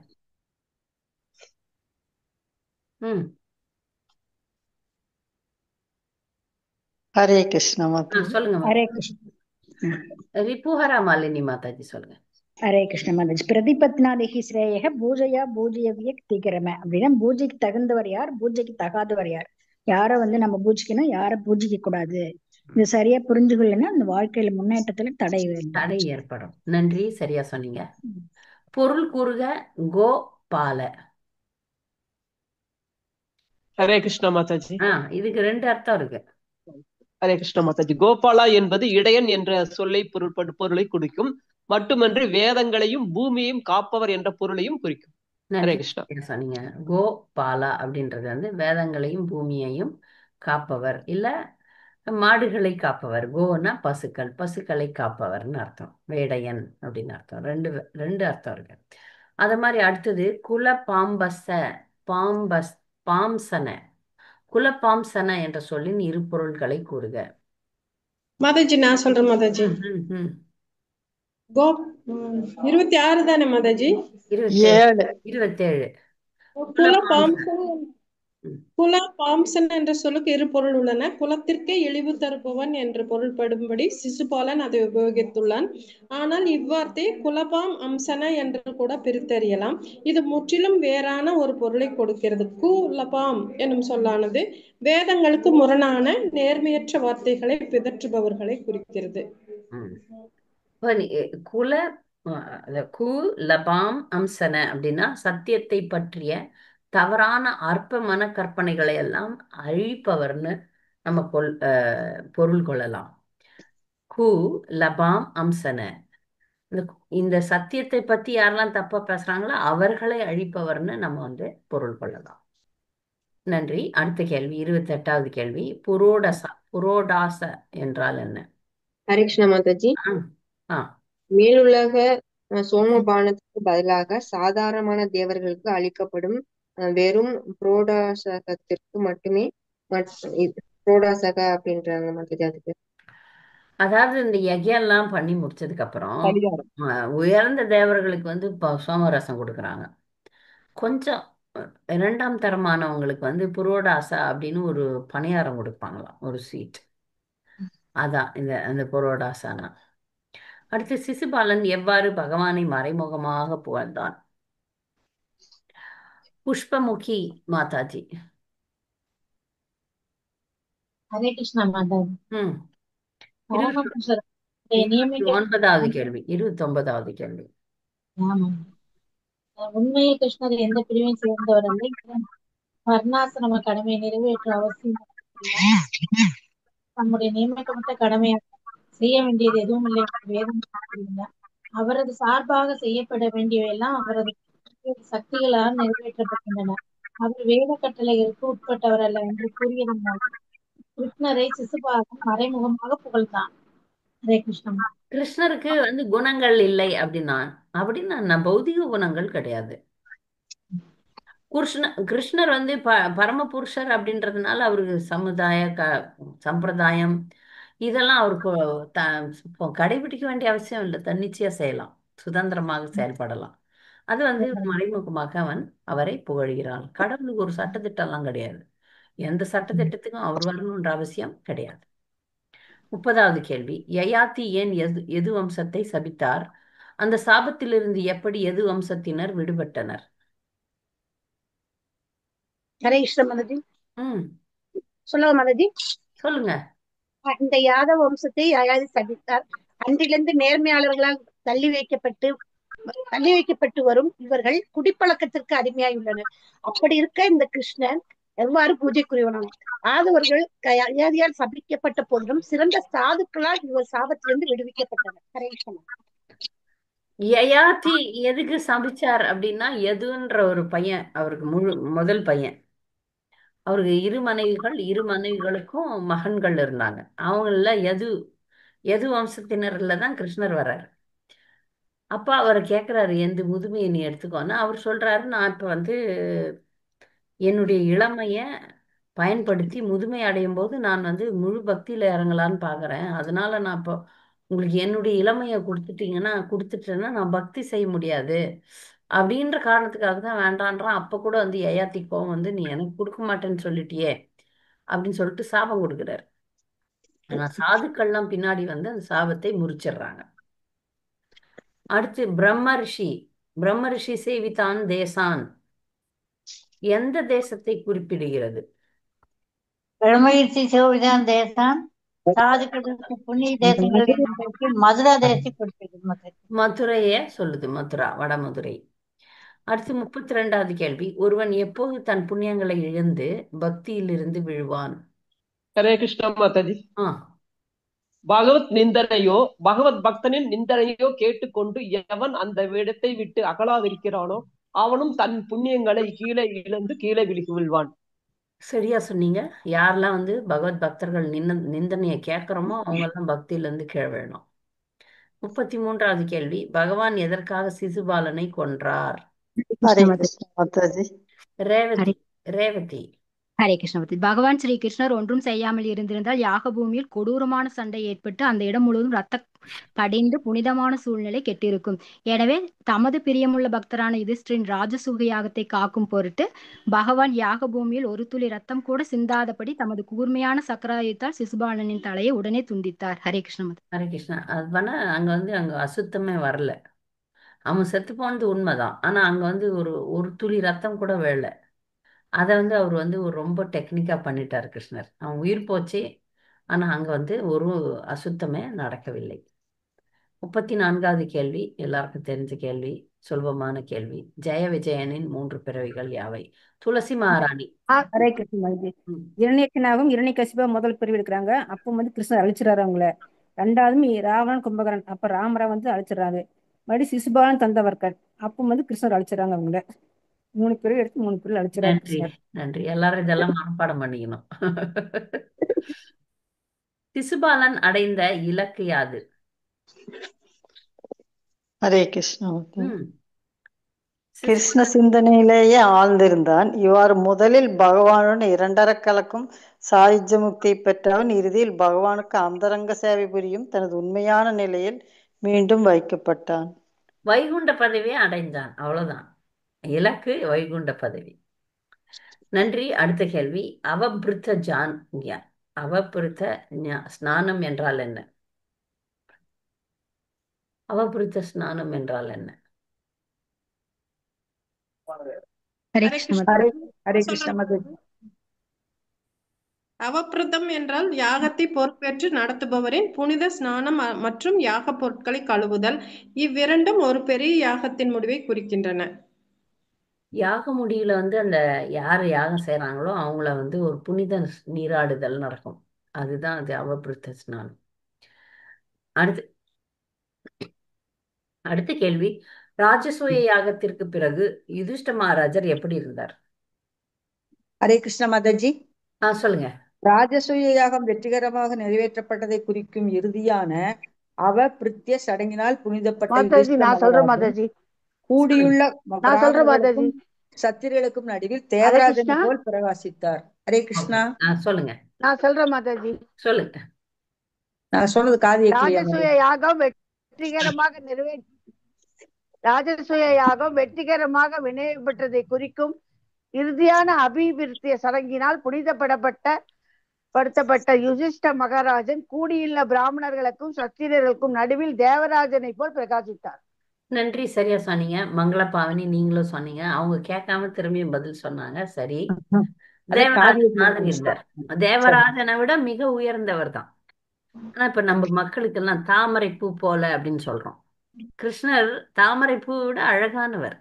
ஹரே கிருஷ்ண சொல்லுங்க. ஹரே கிருஷ்ண. ரிபுஹரா மாலினி மாதாஜி சொல்லுங்க. ஹரே கிருஷ்ண மாதாஜி. பிரதிபத்னாதிகி ஸ்ரேய பூஜையா பூஜையவிய திகரம அப்படின்னா, பூஜைக்கு தகுந்தவர் யார், பூஜைக்கு தகாதவர் யார், யார வந்து நம்ம பூஜிக்கணும், யார பூஜிக்க கூடாது, இது சரியா புரிஞ்சுக்கலன்னா அந்த வாழ்க்கையில முன்னேற்றத்துல தடை ஏற்படும். நன்றி, சரியா சொன்னீங்க. பொருள் கூறுக கோபால. ஹரே கிருஷ்ண மாதாஜி. இதுக்கு 2 அர்த்தம் இருக்கு. ஹரே கிருஷ்ண மாதாஜி. கோபாலா என்பது இடையன் என்ற சொல்லை பொருளை குறிக்கும், மட்டுமன்றி வேதங்களையும் பூமியையும் காப்பவர் என்ற பொருளையும் குறிக்கும். ஹரே கிருஷ்ணா. சொன்னீங்க. கோபாலா அப்படின்றது வந்து வேதங்களையும் பூமியையும் காப்பவர், இல்ல மாடுகளை காப்பவர். கோனா பசுக்கள், பசுக்களை காப்பவர்னு அர்த்தம். வேடையன் அப்படின்னு அர்த்தம். ரெண்டு அர்த்தம் இருக்கு. அத மாதிரி அடுத்தது குல பாம்சன. குல பாம்சன என்ற சொல்லின் இரு பொருள்களை கூறுக. மாதாஜி நான் சொல்றேன் மாதாஜி. 26 தானே மாதாஜி? 27. குலபாம்சன் ம். குலபாம்சன் என்ற சொல்லுக்கு இரு பொருள் உள்ளன. குலத்திற்கே இழிவு தருபவன் என்று பொருள்படும்படி சிசுபாலன் அதை உபயோகித்துள்ளான். ஆனால் இவ்வார்த்தையை குலபாம் அம்சன என்று கூட பிரித்தறியலாம். இது முற்றிலும் வேறான ஒரு பொருளை கொடுக்கிறது. குலபாம் எனும் சொல்லானது வேதங்களுக்கு முரணான நேர்மையற்ற வார்த்தைகளை பிதற்றுபவர்களை குறிக்கிறது. ம். இப்ப குல கு லபாம் அம்சன அப்படின்னா சத்தியத்தை பற்றிய தவறான அற்ப மன கற்பனைகளை எல்லாம் அழிப்பவர்னு நம்ம பொருள் கொள்ளலாம். கு லபாம் அம்சன, இந்த இந்த சத்தியத்தை பத்தி யாரெல்லாம் தப்பா பேசுறாங்களோ அவர்களை அழிப்பவர்னு நம்ம பொருள் கொள்ளலாம். நன்றி. அடுத்த கேள்வி, 28வது கேள்வி. புரோடாச என்றால் என்ன? ஹரே கிருஷ்ணா மாதாஜி. ஆ மேலுலக சோமபானத்துக்கு பதிலாக சாதாரணமான தேவர்களுக்கு அளிக்கப்படும் வெறும் புரோடாசகத்திற்கு மட்டுமே புரோடாசக அப்படின்றாங்க மாதாஜி. அதுக்கு அதாவது இந்த யஜ்யெல்லாம் பண்ணி முடிச்சதுக்கு அப்புறம் உயர்ந்த தேவர்களுக்கு சோமரசம் கொடுக்குறாங்க. கொஞ்சம் இரண்டாம் தரமானவங்களுக்கு புரோடாசா அப்படின்னு ஒரு பணியாரம் கொடுப்பாங்களாம், ஒரு ஸ்வீட். அதான் அந்த புரோடாசானா. அடுத்து சிசுபாலன் எவ்வாறு பகவானை மறைமுகமாக புகழ்ந்தான்? புஷ்பமுகி மாதாஜி. ஹரே கிருஷ்ணா மாதாஜி. ம். பரமபுருஷர் 29வது கேள்வி. 29வது கேள்வி. ஆமா, உண்மையில் கிருஷ்ணர் எந்த பிரிவையும் சேர்ந்தவர் அல்ல. வர்ணாசிரம கடமையை நிறைவேற்ற அவசியம் தம்முடைய நியமிக்கப்பட்ட கடமையாக செய்ய வேண்டியது எதுவும் இல்லை என்று வேதம் கூறுகிறார். அவரது சார்பாக செய்யப்பட வேண்டியவையெல்லாம் அவரது சக்திகளால் நிறைவேற்றப்படுகின்றன. அவர் வேத கட்டளைகளுக்கு உட்பட்டவர் அல்ல என்று கூறியதன் மூலம் கிருஷ்ணரை சிசுபாலன் மறைமுகமாக புகழ்ந்தான். ஹரே கிருஷ்ணன். கிருஷ்ணருக்கு குணங்கள் இல்லை அப்படின்னா பௌதிக குணங்கள் கிடையாது. கிருஷ்ணர் பரமபுருஷர் அப்படின்றதுனால அவருக்கு சம்பிரதாயம் இதெல்லாம் அவருக்கு கடைபிடிக்க வேண்டிய அவசியம் இல்லை. தன்னிச்சையா செய்யலாம், சுதந்திரமாக செயல்படலாம். அது மறைமுகமாக அவரை புகழ்கிறான். கடவுளுக்கு ஒரு சட்டத்திட்டம்லாம் கிடையாது. எந்த சட்டத்திட்டத்துக்கும் அவர் வரணுன்ற அவசியம் கிடையாது. 30வது கேள்வி. யயாதி ஏன் எது வம்சத்தை சபித்தார்? அந்த சாபத்திலிருந்து எப்படி எது வம்சத்தினர் விடுபட்டனர்? ஹரே கிருஷ்ண மாதாஜி. ம், சொல்லுங்க மாதாஜி. சொல்லுங்க. இந்த யாதவ வம்சத்தை யயாதி சபித்தார். அன்றிலிருந்து நேர்மையாளர்களால் தள்ளி வைக்கப்பட்டு வரும் இவர்கள் குடிப்பழக்கத்திற்கு அடிமையாயுள்ளனர். அப்படி இருக்க இந்த கிருஷ்ணன் எவ்வாறு பூஜைக்குரியவனாம்? ஆதவர்கள் யயாதியால் சபிக்கப்பட்ட போதிலும் சிறந்த சாதுக்களால் இவர் சாபத்திலிருந்து விடுவிக்கப்பட்டனர். ஹரே கிருஷ்ணா. யயாதி எதுக்கு சபிச்சார் அப்படின்னா, எதுன்ற ஒரு பையன், அவருக்கு முதல் பையன். அவருக்கு இரு மனைவிகளுக்கும் மகன்கள் இருந்தாங்க. அவங்கள எது வம்சத்தினர்ல தான் கிருஷ்ணர் வர்றாரு. அப்பா அவரை கேட்கிறாரு, எந்த முதுமையை நீ எடுத்துக்கோன்னு. அவர் சொல்றாரு, நான் இப்ப என்னுடைய இளமைய பயன்படுத்தி முதுமை அடையும் போது நான் முழு பக்தியில இறங்கலான்னு பாக்குறேன். அதனால நான் இப்போ உங்களுக்கு என்னுடைய இளமையை கொடுத்துட்டேன்னா நான் பக்தி செய்ய முடியாது அப்படின்ற காரணத்துக்காக தான் வேண்டான்றான். அப்ப கூட யயாதி கோவம் நீ எனக்கு கொடுக்க மாட்டேன்னு சொல்லிட்டியே அப்படின்னு சொல்லிட்டு சாபம் கொடுக்குறாரு. ஆனா சாதுக்கள்லாம் பின்னாடி அந்த சாபத்தை முறிச்சிடுறாங்க. அடுத்து பிரம்ம ரிஷி சேவித்தான் தேசான் எந்த தேசத்தை குறிப்பிடுகிறது? பிரம்மயிற்சி சோவிதான் தேசம் சாதுக்களுக்கு புண்ணிய தேசங்கள் மதுரா தேசத்தை குறிப்பிடுகிறது. மதுரைய சொல்லுது, மதுரா, வடமதுரை. அடுத்து 32வது கேள்வி. ஒருவன் எப்போது தன் புண்ணியங்களை இழந்து பக்தியிலிருந்து விழுவான்? ஹரே கிருஷ்ணா மாதாஜி. பகவத் பக்தனின் நிந்தனையோ கேட்டுக்கொண்டு எவன் அந்த இடத்தை விட்டு அகலாதிருக்கிறானோ அவனும் தன் புண்ணியங்களை கீழே இழந்து கீழே விழுவான். சரியா சொன்னீங்க. யாரெல்லாம் பகவத் பக்தர்கள் நிந்தனையை கேட்கிறோமோ அவங்க எல்லாம் பக்தியிலிருந்து கீழே விழணும். 33வது கேள்வி. பகவான் எதற்காக சிசுபாலனை கொன்றார்? ஹரே கிருஷ்ண மாதாஜி. ரேவதி. ஹரே கிருஷ்ணமூர்த்தி. பகவான் ஸ்ரீ கிருஷ்ணர் ஒன்றும் செய்யாமல் இருந்திருந்தால் யாக பூமியில் கொடூரமான சண்டை ஏற்பட்டு அந்த இடம் முழுவதும் ரத்த படிந்து புனிதமான சூழ்நிலை கெட்டிருக்கும். எனவே தமது பிரியமுள்ள பக்தரான யுதிஷ்டிரின் ராஜசூக யாகத்தை காக்கும் பொருட்டு பகவான் யாக பூமியில் ஒரு துளி ரத்தம் கூட சிந்தாதபடி தமது கூர்மையான சக்கராயுத்தால் சிசுபாலனின் தலையை உடனே துண்டித்தார். ஹரே கிருஷ்ணமூர்த்தி. ஹரே கிருஷ்ணா. அது பண்ண அங்க அசுத்தமே வரல. அவன் செத்து போனது உண்மைதான். ஆனா அங்க ஒரு ஒரு துளி ரத்தம் கூட விழல. அதை அவர் ஒரு ரொம்ப டெக்னிக்கா பண்ணிட்டார் கிருஷ்ணர். அவன் உயிர் போச்சு. ஆனா அங்க ஒரு அசுத்தமே நடக்கவில்லை. 34வது கேள்வி எல்லாருக்கும் தெரிஞ்ச கேள்வி, சுலபமான கேள்வி. ஜெய விஜயனின் 3 பிறவிகள் யாவை? துளசி மகாராணி. ஹரே கிருஷ்ணமாஜி. ம். இரண்யக்கனாகவும் இரண்யகசிபா முதல் பிரிவு எடுக்கிறாங்க. அப்போ கிருஷ்ணர் அழிச்சிடறாரு அவங்கள. ரெண்டாவது ராவணன் கும்பகரன். அப்ப ராமரா அழிச்சிடறாரு. மறுபடியும் சிசுபாலன் தந்தவர்கர். அப்போ கிருஷ்ணர் அழிச்சிடறாங்க அவங்கள. 3 பிரிவு எடுத்து 3 பிரிவு அழிச்சிடறாரு நன்றி கிருஷ்ணர். நன்றி. எல்லாரும் இதெல்லாம் மனப்பாடம் பண்ணிக்கணும். சிசுபாலன் அடைந்த இலக்கு யாது? ஹரே கிருஷ்ணமூர்த்தி. ம். கிருஷ்ண சிந்தனையிலேயே ஆழ்ந்திருந்தான். இவ்வாறு முதலில் பகவானுடன் இரண்டர கலக்கும் சாயுஜ்ய முக்தியை பெற்றவன் இறுதியில் பகவானுக்கு அந்தரங்க சேவை புரியும் தனது உண்மையான நிலையில் மீண்டும் வைக்கப்பட்டான். வைகுண்ட பதவியை அடைந்தான். அவ்வளவுதான். இலக்கு வைகுண்ட பதவி. நன்றி. அடுத்த கேள்வி. அவபிருத்த ஜான் அவபிருத்த ஸ்நானம் என்றால் என்ன? அவபிருத்த ஸ்நானம் என்றால் என்ன? ஹரே ஹரே கிருஷ்ணமூர்த்தி. ஹரே கிருஷ்ணா. ஹரே சொல்றேன் கிருஷ்ணமதி. மாதாஜி. அவப்பிரதம் என்றால் யாகத்தை பொறுப்பேற்று நடத்துபவரின் புனித ஸ்நானம் மற்றும் யாக பொருட்களை கழுவுதல். இவ்விரண்டும் ஒரு பெரிய யாகத்தின் முடிவை குறிக்கின்றன. யாக முடியல அந்த யார் யாகம் செய்றாங்களோ அவங்கள ஒரு புனித நீராடுதல் நடக்கும். அதுதான் அது அவபிருத்த ஸ்நானம். அடுத்து அடுத்த கேள்வி. ராஜசூய யாகத்திற்கு பிறகு யுதிஷ்ட மகாராஜர் எப்படி இருந்தார்? ஹரே கிருஷ்ண மாதாஜி. சொல்லுங்க. ராஜசூய யாகம் வெற்றிகரமாக நிறைவேற்றப்பட்டதை குறிக்கும் இறுதியான அவபிருத்திய சடங்கினால் புனிதப்பட்ட மாதாஜி யுதிஷ்ட நான் சொல்றேன் மகாராஜன் மாதாஜி. கூடியுள்ள நான் சொல்றேன் மாதாஜி. பிராமணர்களுக்கும் சத்திரியர்களுக்கும் நடுவில் ஹரே தேவராஜனை கிருஷ்ணா. போல் பிரகாசித்தார். ஹரே கிருஷ்ணா. சொல்லுங்க நான் சொல்றேன் மாதாஜி. சொல்லுங்க. நான் சொல்றது காது கேட்கலையா ராஜசூய யாகம் வெற்றிகரமாக ராஜசூய யாகம் வெற்றிகரமாக வினையப்பட்டதை குறிக்கும் இறுதியான அபிவிருத்திய சடங்கினால் படுத்தப்பட்ட யுதிஷ்ட மகாராஜன் கூடியுள்ள பிராமணர்களுக்கும் சத்திரியர்களுக்கும் நடுவில் தேவராஜனை போல் பிரகாசித்தார். நன்றி. சரியா சொன்னீங்க. மங்கள பாவனி நீங்களும் சொன்னீங்க. அவங்க கேட்காம திரும்பியும் பதில் சொன்னாங்க. சரி. தேவராஜன் மாதிரி இருந்தார். தேவராஜனை விட மிக உயர்ந்தவர் தான். ஆனா இப்ப நம்ம மக்களுக்கெல்லாம் தாமரை பூ போல அப்படின்னு சொல்றோம். கிருஷ்ணர் தாமரை பூவை விட அழகானவர்.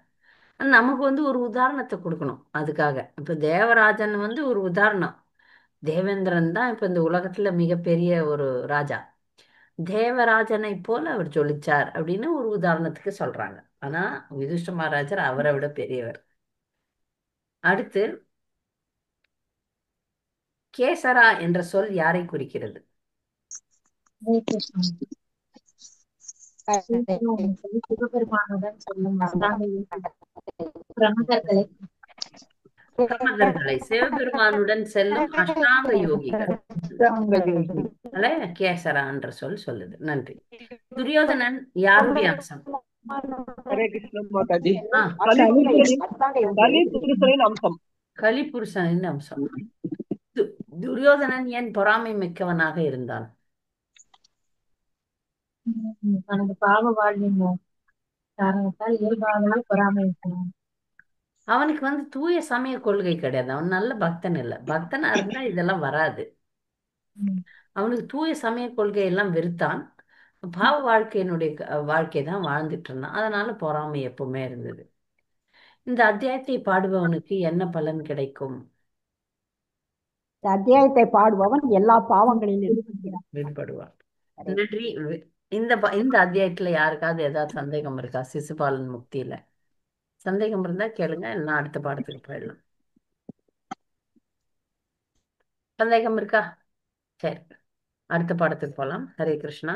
நமக்கு ஒரு உதாரணத்தை கொடுக்கணும். அதுக்காக இப்ப தேவராஜன் ஒரு உதாரணம். தேவேந்திரன் தான் இப்ப இந்த உலகத்துல மிகப்பெரிய ஒரு ராஜா. தேவராஜனை போல அவர் ஜொலிச்சார் அப்படின்னு ஒரு உதாரணத்துக்கு சொல்றாங்க. ஆனா யுதிஷ்ட மகாராஜர் அவரை விட பெரியவர். அடுத்து கேசரா என்ற சொல் யாரை குறிக்கிறது? சிவபெருமானுடன் சொல்லும் பிரமதர்களை பிரமதர்களை சிவபெருமானுடன் செல்லும் அஷ்டாங்க யோகிகள் கேசரா என்ற சொல் சொல்லுது. நன்றி. துரியோதனன் யாருடைய அம்சம்? ஹரே கிருஷ்ண மாதாஜி. ஆ, கலிபுருஷனின் அம்சம். கலிபுருஷனின் அம்சம். துரியோதனன் ஏன் பொறாமை மிக்கவனாக இருந்தான்? தனது பாவ வாழ்வின் காரணத்தால் இயல்பாகவே பொறாமை இருக்கலாம். அவனுக்கு தூய சமய கொள்கை கிடையாது. அவன் நல்ல பக்தன் இல்லை. பக்தனா இருந்தா இதெல்லாம் வராது. அவனுக்கு தூய சமய கொள்கை எல்லாம் வெறுத்தான். பாவ வாழ்க்கை தான் வாழ்ந்துட்டு இருந்தான். அதனால பொறாமை எப்பவுமே இருந்தது. இந்த அத்தியாயத்தை பாடுபவனுக்கு என்ன பலன் கிடைக்கும்? அத்தியாயத்தை பாடுபவன் எல்லா பாவங்களிலும் விடுபடுவார். நன்றி. இந்த அத்தியாயத்துல யாருக்காவது ஏதாவது சந்தேகம் இருக்கா? சிசுபாலன் முக்தியில சந்தேகம் இருந்தா கேளுங்க. இல்லைன்னா அடுத்த பாடத்துக்கு போயிடலாம். சந்தேகம் இருக்கா? சரி, அடுத்த பாடத்துக்கு போலாம். ஹரே கிருஷ்ணா.